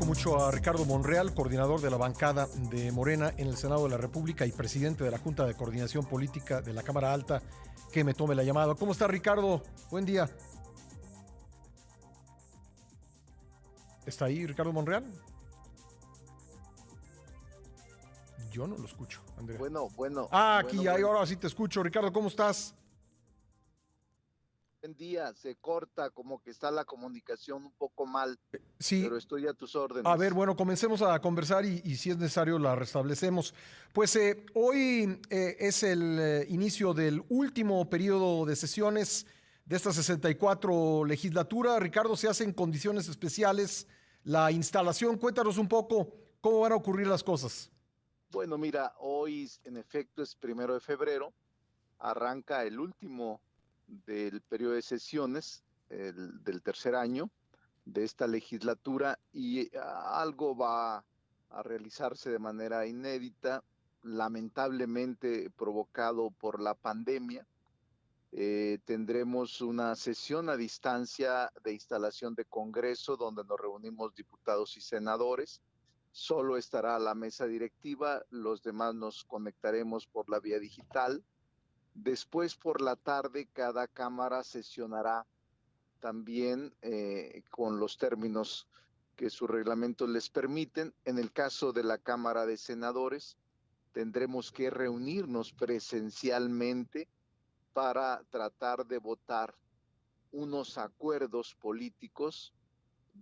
agradezco mucho a Ricardo Monreal, coordinador de la bancada de Morena en el Senado de la República y presidente de la Junta de Coordinación Política de la Cámara Alta, que me tome la llamada. ¿Cómo está, Ricardo? Buen día. ¿Está ahí Ricardo Monreal? Yo no lo escucho, Andrea. Bueno, bueno, Aquí, ahí, ahora sí te escucho. Ricardo, ¿cómo estás? buen día. Se corta, como que está la comunicación un poco mal, Sí. pero estoy a tus A ver, órdenes. bueno, comencemos a conversar y si es necesario la restablecemos. Pues hoy es el inicio del último periodo de sesiones de esta 64 legislatura. Ricardo, se hace en condiciones especiales la instalación. Cuéntanos un poco cómo van a ocurrir las cosas. Bueno, mira, hoy en efecto es 1 de febrero, arranca el último del periodo de sesiones, del tercer año de esta legislatura y algo va a realizarse de manera inédita, lamentablemente provocado por la pandemia. Tendremos una sesión a distancia de instalación de Congreso donde nos reunimos diputados y senadores. Solo estará la mesa directiva, los demás nos conectaremos por la vía digital. Después por la tarde cada cámara sesionará también con los términos que sus reglamentos les permiten. En el caso de la Cámara de Senadores, tendremos que reunirnos presencialmente para tratar de votar unos acuerdos políticos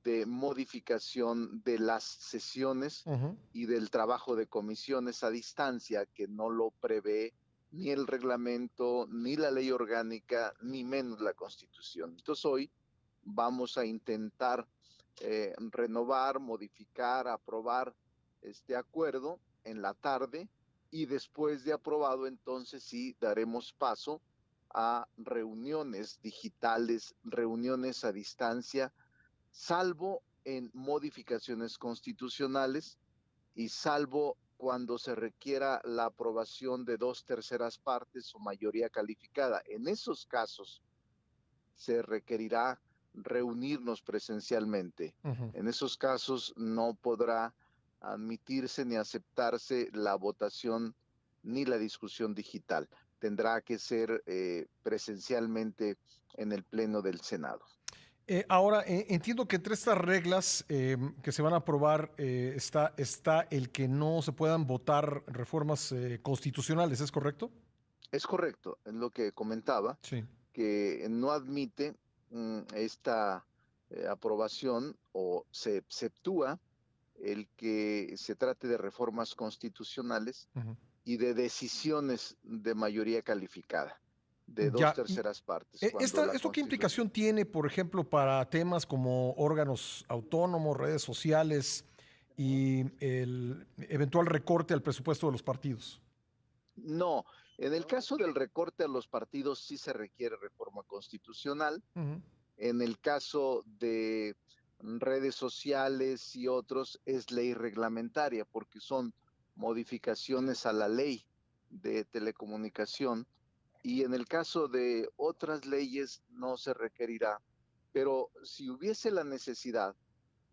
de modificación de las sesiones Ujú. y del trabajo de comisiones a distancia, que no lo prevé ni el reglamento, ni la ley orgánica, ni menos la Constitución. Entonces hoy vamos a intentar renovar, modificar, aprobar este acuerdo en la tarde y después de aprobado, entonces sí daremos paso a reuniones digitales, reuniones a distancia, salvo en modificaciones constitucionales y salvo cuando se requiera la aprobación de 2/3 partes o mayoría calificada. En esos casos se requerirá reunirnos presencialmente. Ujú. En esos casos no podrá admitirse ni aceptarse la votación ni la discusión digital. Tendrá que ser presencialmente en el Pleno del Senado. Ahora, entiendo que entre estas reglas que se van a aprobar está el que no se puedan votar reformas constitucionales, ¿es correcto? Es correcto, es lo que comentaba, Sí. que no admite esta aprobación o se exceptúa el que se trate de reformas constitucionales Ujú. y de decisiones de mayoría calificada, de dos Ya, y terceras partes, cuando la ¿esto qué Constitución. implicación tiene, por ejemplo, para temas como órganos autónomos, redes sociales y el eventual recorte al presupuesto de los partidos? No, en el caso del recorte a los partidos sí se requiere reforma constitucional. Ujú. En el caso de redes sociales y otros es ley reglamentaria porque son modificaciones a la ley de telecomunicación, y en el caso de otras leyes no se requerirá. Pero si hubiese la necesidad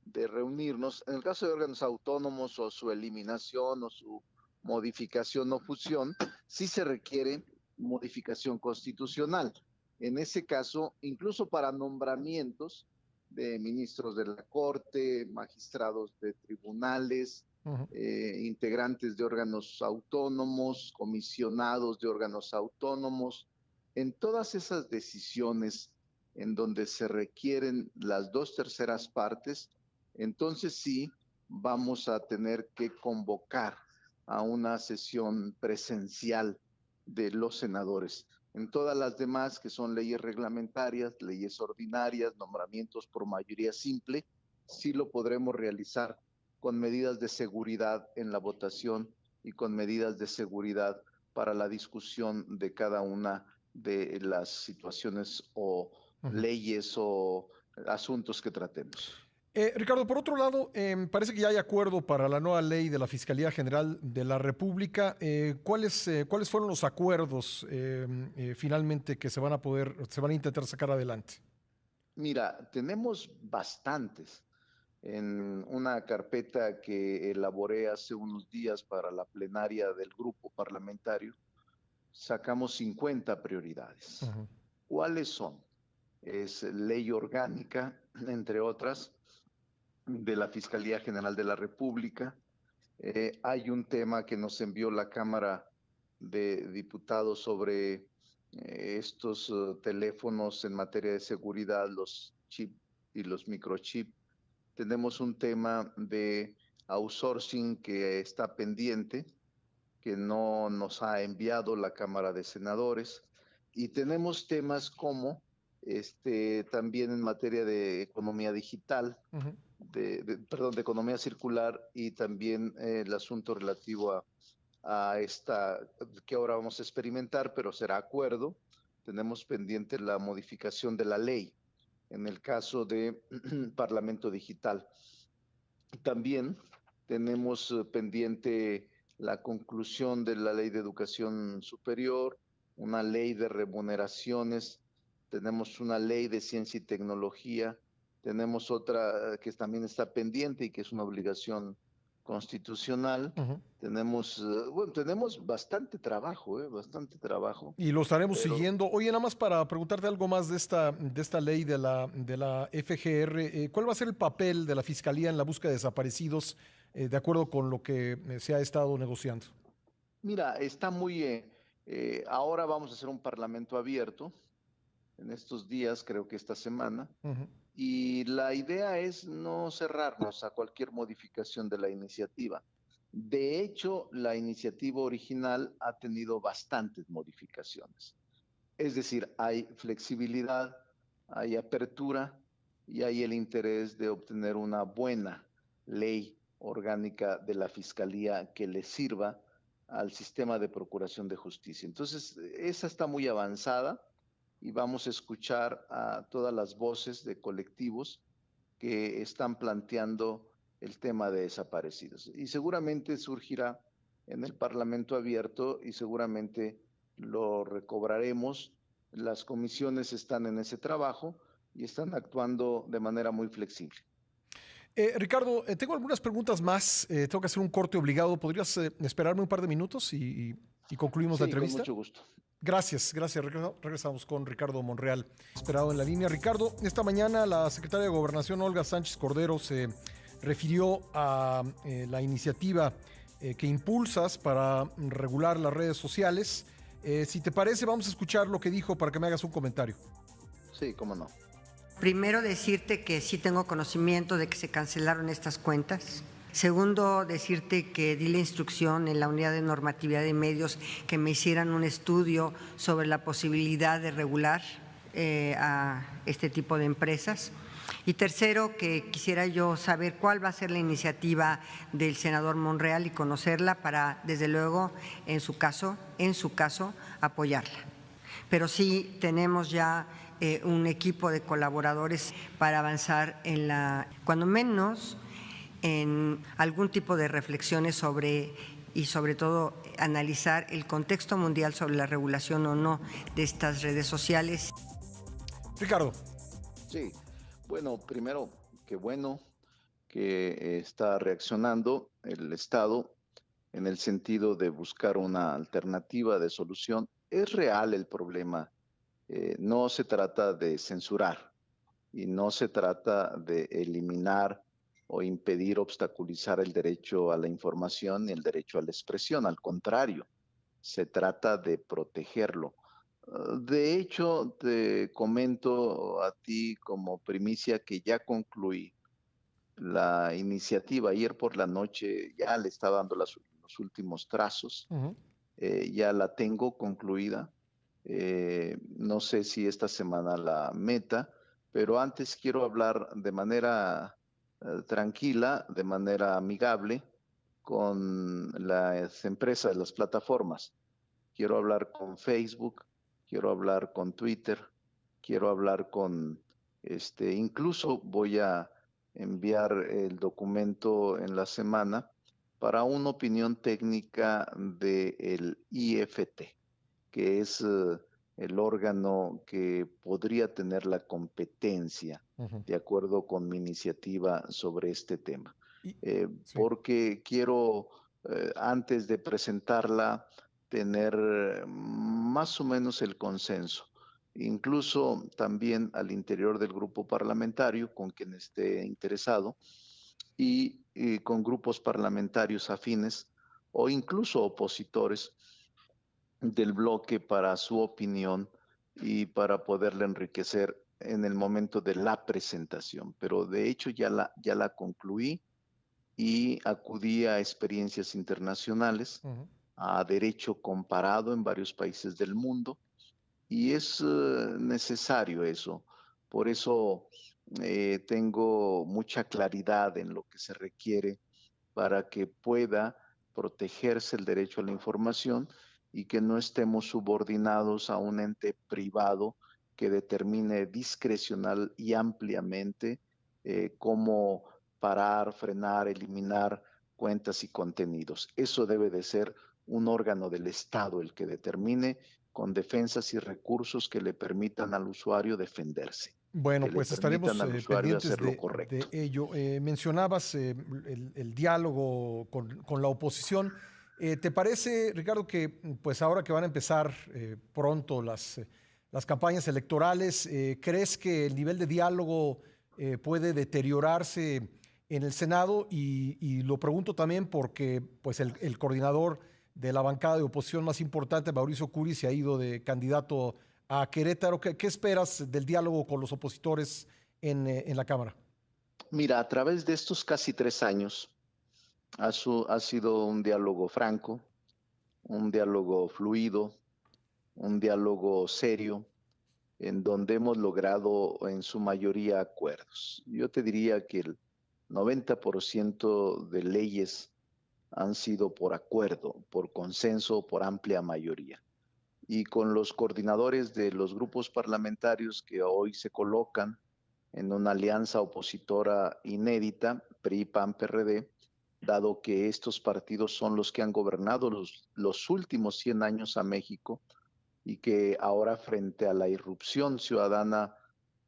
de reunirnos, en el caso de órganos autónomos o su eliminación o su modificación o fusión, sí se requiere modificación constitucional. En ese caso, incluso para nombramientos de ministros de la Corte, magistrados de tribunales, Ujú. integrantes de órganos autónomos, comisionados de órganos autónomos, en todas esas decisiones en donde se requieren las 2/3 partes, entonces sí vamos a tener que convocar a una sesión presencial de los senadores. En todas las demás, que son leyes reglamentarias, leyes ordinarias, nombramientos por mayoría simple, sí lo podremos realizar con medidas de seguridad en la votación y con medidas de seguridad para la discusión de cada una de las situaciones o Ujú. leyes o asuntos que tratemos. Ricardo, por otro lado, parece que ya hay acuerdo para la nueva ley de la Fiscalía General de la República. ¿Cuáles fueron los acuerdos finalmente que se van a intentar sacar adelante? Mira, tenemos bastantes. En una carpeta que elaboré hace unos días para la plenaria del grupo parlamentario, sacamos 50 prioridades. Ujú. ¿Cuáles son? Es ley orgánica, entre otras, de la Fiscalía General de la República. Hay un tema que nos envió la Cámara de Diputados sobre estos teléfonos en materia de seguridad, los chip y los microchip. Tenemos un tema de outsourcing que está pendiente, que no nos ha enviado la Cámara de Senadores. Y tenemos temas como también en materia de economía digital, Ujú. perdón, de economía circular, y también el asunto relativo a esta que ahora vamos a experimentar, pero será acuerdo. Tenemos pendiente la modificación de la ley en el caso de Parlamento Digital. También tenemos pendiente la conclusión de la ley de educación superior, una ley de remuneraciones, tenemos una ley de ciencia y tecnología, tenemos otra que también está pendiente y que es una obligación constitucional. Ujú. Tenemos bastante trabajo, bastante trabajo, Y lo estaremos pero siguiendo. Oye, nada más para preguntarte algo más de esta ley de la FGR, ¿cuál va a ser el papel de la Fiscalía en la búsqueda de desaparecidos de acuerdo con lo que se ha estado negociando? mira, está ahora vamos a hacer un parlamento abierto en estos días, creo que esta semana. Ujú. Y la idea es no cerrarnos a cualquier modificación de la iniciativa. De hecho, la iniciativa original ha tenido bastantes modificaciones. Es decir, hay flexibilidad, hay apertura y hay el interés de obtener una buena ley orgánica de la Fiscalía que le sirva al sistema de procuración de justicia. Entonces, esa está muy avanzada y vamos a escuchar a todas las voces de colectivos que están planteando el tema de desaparecidos. Y seguramente surgirá en el Parlamento abierto y seguramente lo recobraremos. Las comisiones están en ese trabajo y están actuando de manera muy flexible. Ricardo, tengo algunas preguntas más. Tengo que hacer un corte obligado. ¿Podrías esperarme un par de minutos y concluimos la Sí, con entrevista? mucho gusto. Gracias, gracias. Regresamos con Ricardo Monreal, esperado en la línea. Ricardo, esta mañana la secretaria de Gobernación, Olga Sánchez Cordero, se refirió a la iniciativa que impulsas para regular las redes sociales. Si te parece, vamos a escuchar lo que dijo para que me hagas un comentario. Sí, cómo no. Primero, decirte que sí tengo conocimiento de que se cancelaron estas cuentas. Segundo, decirte que di la instrucción en la unidad de normatividad de medios que me hicieran un estudio sobre la posibilidad de regular a este tipo de empresas. Y tercero, que quisiera yo saber cuál va a ser la iniciativa del senador Monreal y conocerla para, desde luego, en su caso, apoyarla. Pero sí tenemos ya un equipo de colaboradores para avanzar en cuando menos, en algún tipo de reflexiones sobre y sobre todo analizar el contexto mundial sobre la regulación o no de estas redes sociales. Ricardo. Sí, bueno, primero, qué bueno que está reaccionando el Estado en el sentido de buscar una alternativa de solución. Es real el problema. No se trata de censurar y no se trata de eliminar o impedir, obstaculizar el derecho a la información y el derecho a la expresión. Al contrario, se trata de protegerlo. De hecho, te comento a ti como primicia que ya concluí la iniciativa. Ayer por la noche ya le estaba dando los últimos trazos. Uh-huh. Ya la tengo concluida. No sé si esta semana la meta, pero antes quiero hablar de manera tranquila, de manera amigable con las empresas, las plataformas. Quiero hablar con Facebook, quiero hablar con Twitter, quiero hablar incluso voy a enviar el documento en la semana para una opinión técnica del IFT, que es el órgano que podría tener la competencia de acuerdo con mi iniciativa sobre este tema. Sí. Porque quiero, antes de presentarla, tener más o menos el consenso. Incluso también al interior del grupo parlamentario, con quien esté interesado, y con grupos parlamentarios afines o incluso opositores del bloque para su opinión y para poderla enriquecer en el momento de la presentación. Pero de hecho ya la concluí y acudí a experiencias internacionales, a derecho comparado en varios países del mundo, y es necesario eso. Por eso tengo mucha claridad en lo que se requiere para que pueda protegerse el derecho a la información y que no estemos subordinados a un ente privado que determine discrecional y ampliamente cómo parar, frenar, eliminar cuentas y contenidos. Eso debe de ser un órgano del Estado el que determine, con defensas y recursos que le permitan al usuario defenderse, Bueno, que le pues permitan estaremos al usuario pendientes hacer lo de correcto. ello. Mencionabas el diálogo con la oposición. ¿Te parece, Ricardo, que pues ahora que van a empezar pronto las campañas electorales, crees que el nivel de diálogo puede deteriorarse en el Senado? Y lo pregunto también porque pues el coordinador de la bancada de oposición más importante, Mauricio Curi, se ha ido de candidato a Querétaro. ¿Qué esperas del diálogo con los opositores en la Cámara? Mira, a través de estos casi 3 años ha sido un diálogo franco, un diálogo fluido, un diálogo serio, en donde hemos logrado en su mayoría acuerdos. Yo te diría que el 90% de leyes han sido por acuerdo, por consenso, por amplia mayoría. Y con los coordinadores de los grupos parlamentarios que hoy se colocan en una alianza opositora inédita, PRI, PAN, PRD, dado que estos partidos son los que han gobernado los últimos 100 años a México y que ahora frente a la irrupción ciudadana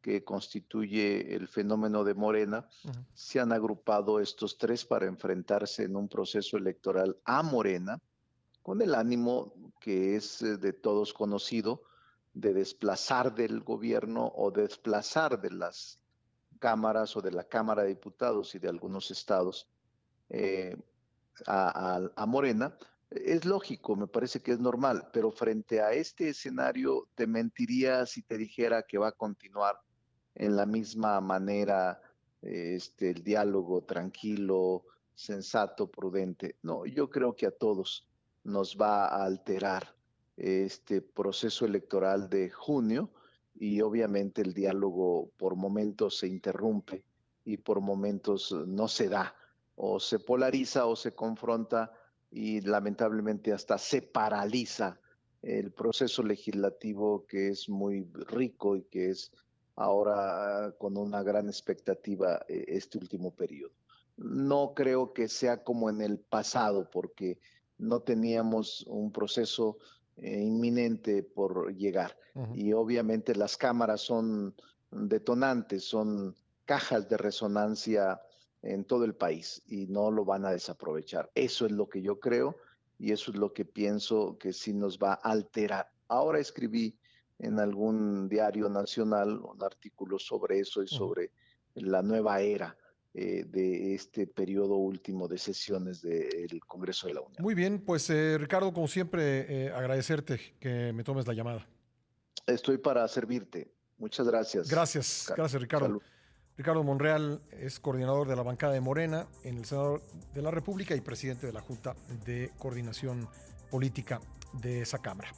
que constituye el fenómeno de Morena, se han agrupado estos tres para enfrentarse en un proceso electoral a Morena, con el ánimo que es de todos conocido de desplazar del gobierno o desplazar de las cámaras o de la Cámara de Diputados y de algunos estados eh, a Morena. Es lógico, me parece que es normal, pero frente a este escenario te mentiría si te dijera que va a continuar en la misma manera el diálogo tranquilo, sensato, prudente. No, yo creo que a todos nos va a alterar este proceso electoral de junio y obviamente el diálogo por momentos se interrumpe y por momentos no se da, o se polariza o se confronta y lamentablemente hasta se paraliza el proceso legislativo que es muy rico y que es ahora con una gran expectativa este último periodo. No creo que sea como en el pasado, porque no teníamos un proceso inminente por llegar. Y obviamente las cámaras son detonantes, son cajas de resonancia en todo el país y no lo van a desaprovechar. Eso es lo que yo creo y eso es lo que pienso que sí nos va a alterar. Ahora escribí en algún diario nacional un artículo sobre eso y sobre la nueva era de este periodo último de sesiones del Congreso de la Unión. Muy bien, pues Ricardo, como siempre, agradecerte que me tomes la llamada. Estoy para servirte. Muchas gracias, Gracias, Oscar. gracias Ricardo. Salud. Ricardo Monreal es coordinador de la bancada de Morena en el Senado de la República y presidente de la Junta de Coordinación Política de esa Cámara.